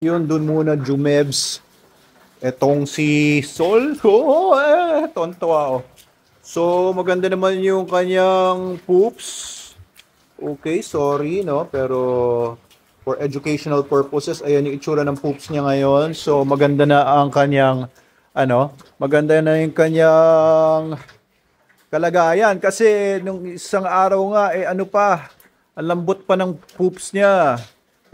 Yun, dun muna, Jumebs. Etong si Sol. Tonto. So, maganda naman yung kanyang poops. Okay, sorry, no? Pero for educational purposes, ayan yung itsura ng poops niya ngayon. So, maganda na ang kanyang, maganda na yung kanyang kalagayan. Kasi nung isang araw nga, ang lambot pa ng poops niya.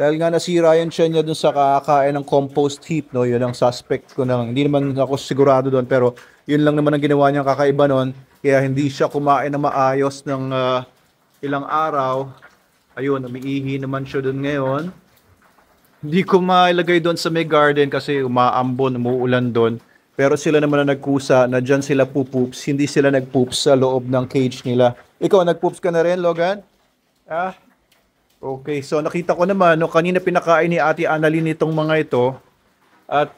Dahil nga nasira yung siya niya dun sa kakain ng compost heap, no? Yun ang suspect ko nang, hindi naman ako sigurado doon, pero yun lang naman ang ginawa niyang kakaiba noon. Kaya hindi siya kumain na maayos ng ilang araw. Ayun, umiihi naman siya doon ngayon. Hindi ko mailagay doon sa may garden kasi umaambon, umuulan doon. Pero sila naman na nagkusa na dyan sila pupoops. Hindi sila nagpoops sa loob ng cage nila. Ikaw, nagpoops ka na rin, Logan? Ah, okay. So nakita ko naman, no, kanina pinakain ni Ate Annalyn itong mga ito. At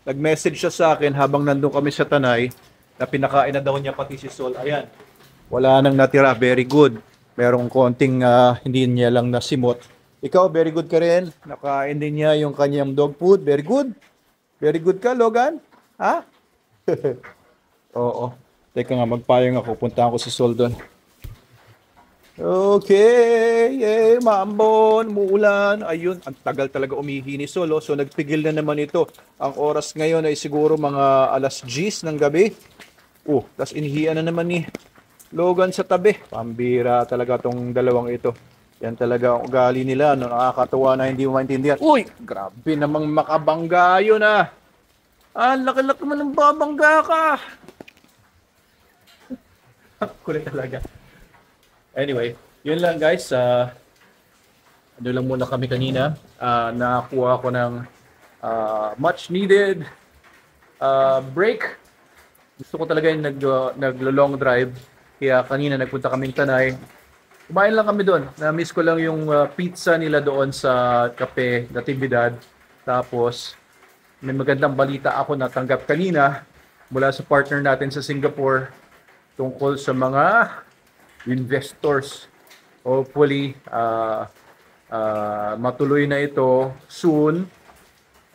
nag-message siya sa akin habang nandun kami sa Tanay na pinakain na daw niya pati si Sol. Ayan, wala nang natira. Very good. Merong konting hindi niya lang nasimot. Ikaw, very good ka rin. Nakain din niya yung kanyang dog food. Very good. Very good ka, Logan. Ha? Oo. Teka nga, magpayong ako. Puntahan ko si Sol doon. Okay. Maambon, muulan. Ayun, ang tagal talaga umihi ni Sol. So, nagpigil na naman ito. Ang oras ngayon ay siguro mga alas 10 ng gabi. Tas inihian na naman ni Logan sa tabi. Pambira talaga tong dalawang ito. Yan talaga ang ugali nila. No? Nakakatuwa na hindi mo maintindihan. Uy! Grabe namang makabangga yun ah. Laki-laki mo ng babangga ka. Kulit talaga. Anyway, yun lang guys. Ano lang muna kami kanina. Nakakuha ko ng much needed break. Gusto ko talaga yung naglo-long drive. Kaya kanina nagpunta kaming Tanay. Kumain lang kami doon. Na-miss ko lang yung pizza nila doon sa Cafe Natividad. Tapos, may magandang balita ako natanggap kanina mula sa partner natin sa Singapore tungkol sa mga investors. Hopefully, matuloy na ito soon.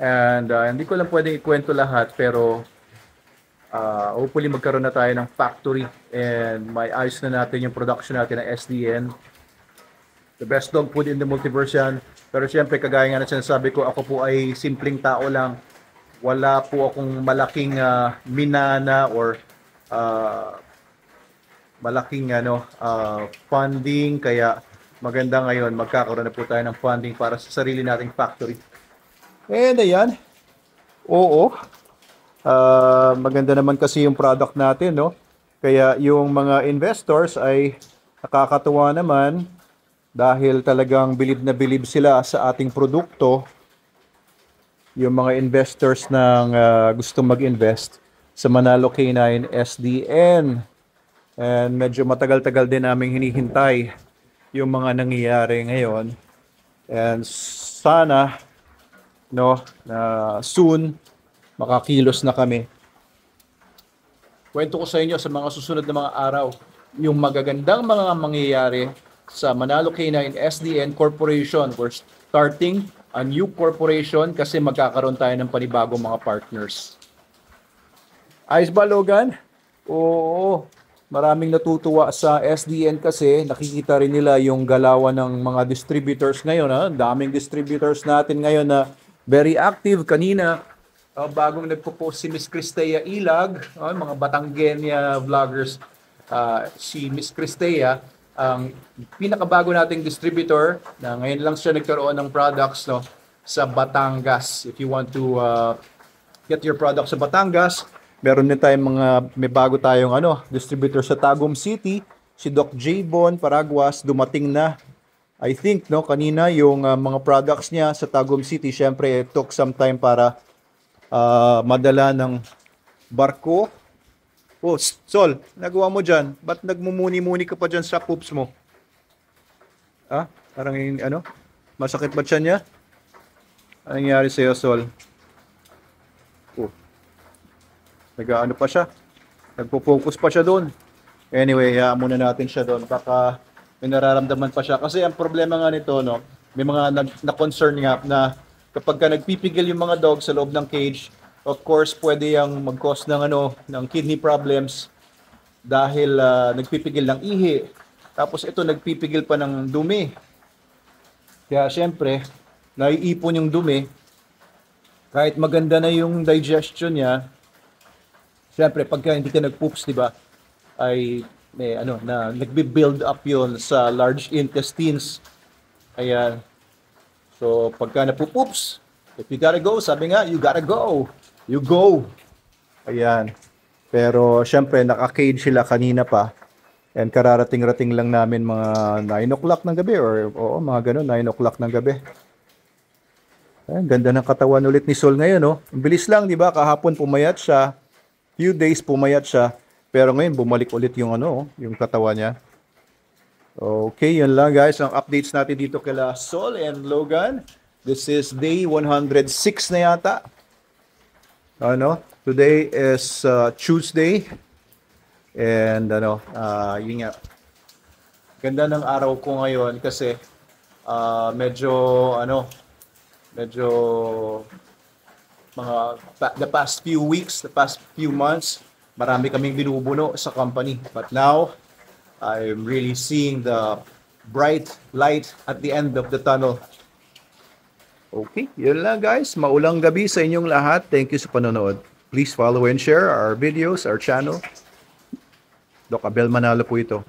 And hindi ko lang pwedeng ikwento lahat, pero hopefully magkaroon na tayo ng factory and may ayos na natin yung production natin ng SDN. The best dog food in the multiverse yan. Pero siyempre, kagaya nga na sinasabi ko, ako po ay simpleng tao lang. Wala po akong malaking minana or malaking funding. Kaya maganda ngayon, magkakaroon na po tayo ng funding para sa sarili nating factory. And ayan. Oo. Maganda naman kasi yung product natin, no? Kaya yung mga investors ay nakakatuwa naman dahil talagang bilib na bilib sila sa ating produkto. Yung mga investors ng gustong mag-invest sa Manalo K9 SDN. And medyo matagal-tagal din namin hinihintay yung mga nangyayari ngayon. And sana, no, na soon makakilos na kami. Kwento ko sa inyo sa mga susunod na mga araw yung magagandang mga mangyayari sa Manalo K9 SDN Corporation. We're starting a new corporation kasi magkakaroon tayo ng panibagong mga partners. Ayos ba, Logan? Oo. Maraming natutuwa sa SDN kasi nakikita rin nila yung galawan ng mga distributors ngayon. Daming distributors natin ngayon na very active. Kanina, bagong nagpo-post si Miss Cristea Ilag, mga Batangueña vloggers, si Miss Cristea, ang pinakabago nating distributor na ngayon lang siya nagkaroon ng products, no, sa Batangas. If you want to get your products sa Batangas, meron din tayong may bago tayong distributor sa Tagum City, si Doc J. Bon Paraguas, dumating na. I think, no, kanina yung mga products niya sa Tagum City, syempre it took some time para madala ng barko. Sol, nagawa mo dyan? Ba't nagmumuni-muni ka pa dyan sa poops mo? Parang masakit ba tiyan niya? Anong nangyari sa'yo, Sol? Nag-ano pa siya? Nagpo-focus pa siya doon. Anyway, muna natin siya doon. Baka may nararamdaman pa siya. Kasi ang problema nga nito, no, may mga na-concern nga na kapag ka nagpipigil yung mga dog sa loob ng cage, of course, pwede yang mag-cause ng ng kidney problems dahil nagpipigil ng ihi. Tapos ito nagpipigil pa ng dumi. Kaya syempre, naiipon yung dumi. Kahit maganda na yung digestion niya, syempre pagka hindi ka nagpoops, di ba? Ay may na nagbi-build up yon sa large intestines. Ayan. So pagka napupoops, if you gotta go, sabi nga, you gotta go. You go. Ayan. Pero syempre naka-cage sila kanina pa. And kararating-rating lang namin mga 9 o'clock ng gabi or mga ganun, 9 o'clock ng gabi. Ayan, ganda ng katawan ulit ni Sol ngayon, no? Ang bilis lang, di ba? Kahapon pumayat siya. Few days pumayat siya. Pero ngayon, bumalik ulit yung yung katawan niya. Okay, yun lang guys. Ang updates natin dito kila Sol and Logan. This is day 106 na yata. Today is Tuesday. And yun nga. Ganda ng araw ko ngayon kasi medyo the past few weeks, the past few months, marami kaming binubuno sa company. But now, I'm really seeing the bright light at the end of the tunnel. Okay, yun lang guys. Maulang gabi sa inyong lahat. Thank you sa panonood. Please follow and share our videos, our channel. Doc Abel Manalo po ito.